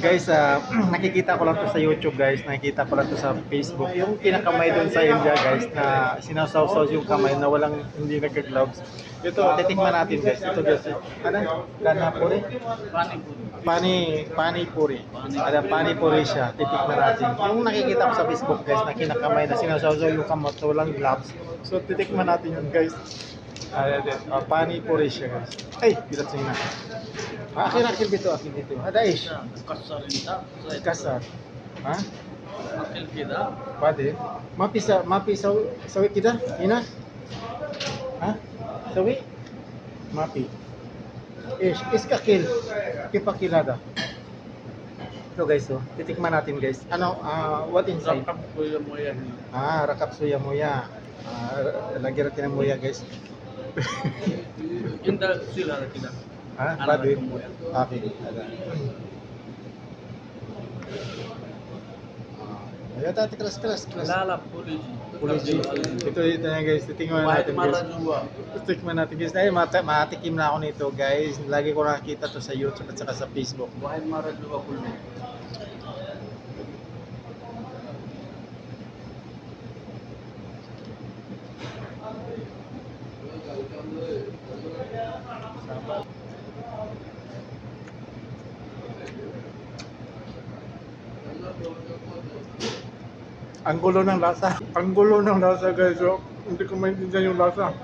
Guys, nakikita ko lang to sa YouTube guys, nakikita ko lang to sa Facebook. Yung kinakamay doon sa India guys na sinasawsaw yung kamay na walang hindi nagka-gloves. Ito, titikman natin guys. Ito guys. Ano? Gana puri? Pani puri. Ada pani puri siya. Titikman natin. Yung nakikita ko sa Facebook guys na kinakamay na sinasawsaw yung kamay na walang gloves. So titikman natin yun guys. Pani puri siya guys. Ay, bilat sa'yo na. Akhir-akhir dito, akhir dito. Ada ish. Kasar. Ha? Akil kita. Pwede. Mapi sawi kita? Ina? Ha? Sawi? Mapi. Ish kakil. Kipakilada. Ito guys, oh. Titikman natin guys. Ano, what inside? Rakap suya moya. Rakap suya moya. Lagyan natin ng moya guys. Inda sila kita. Pwede. Okay. Ayan tati, keras. Lala puliji. Puliji. Ito na guys, titingnan natin guys. Titikman natin guys. Ay, matikim na ako nito guys. Lagi ko nakikita to sa YouTube at saka sa Facebook. Buhay maradua puliji. Ang gulo ng lasa. Ang gulo ng lasa guys. So, hindi ko maintindihan yung lasa.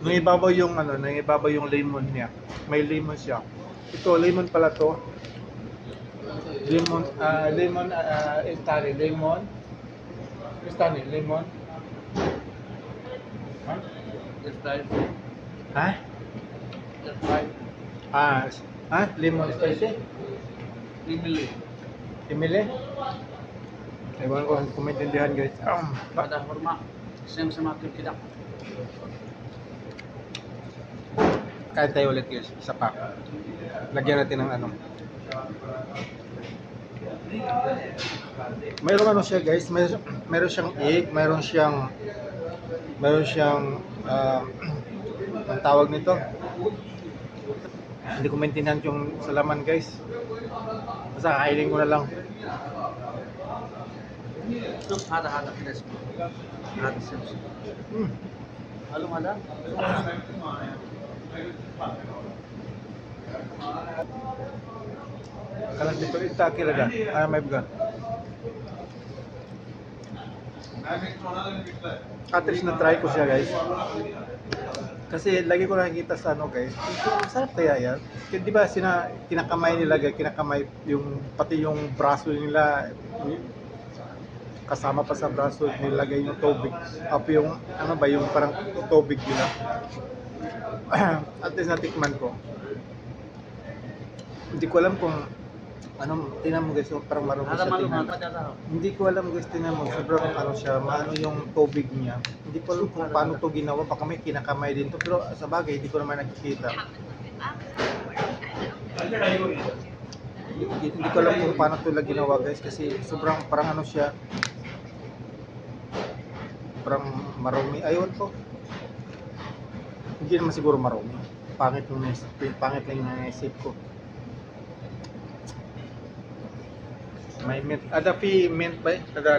Nangibabaw yung nangibabaw yung lemon niya. May lemon siya. Ito, lemon pala to. Lemon istani, lemon. Istani, lemon. Ha? Ha? Lemon spicy? Imili? Ewan ko kung maintindihan guys. Ada horma. Same sama kita. Kain tayo ulit guys, isa pa. Lagyan natin ng ano. Mayroon ano siya guys, mayroon siyang egg, mayroon siyang ang tawag nito. Hindi ko maintindihan yung salaman guys. Basta kainin ko na lang. Hada fresh. Hada fresh. Halo madam. Kalas dito ita kiraga. May buga. At least na-try ko siya guys. Kasi lagi ko nakikita sa ano guys. Sarap kaya yan. Di ba kinakamay nila guys, kinakamay yung pati yung braso nila kasama pa sa braso nilagay yung tubig. Up yung ano ba yung parang tubig nila. At least natikman ko. Hindi ko alam kung ano, tingnan mo guys, parang marunong siya tingnan. Hindi ko alam guys, tingnan mo, sobrang ano siya, maano yung tubig niya. Hindi ko alam kung paano to ginawa, baka may kinakamay din to, pero sa bagay, hindi ko naman nakikita. Hindi ko alam kung paano to lang ginawa guys, kasi sobrang parang ano siya, parang marumi, ayun po. Hindi naman siguro marumi. Pangit lang yung naisip ko. May mint. Ada pi mint ba? Ada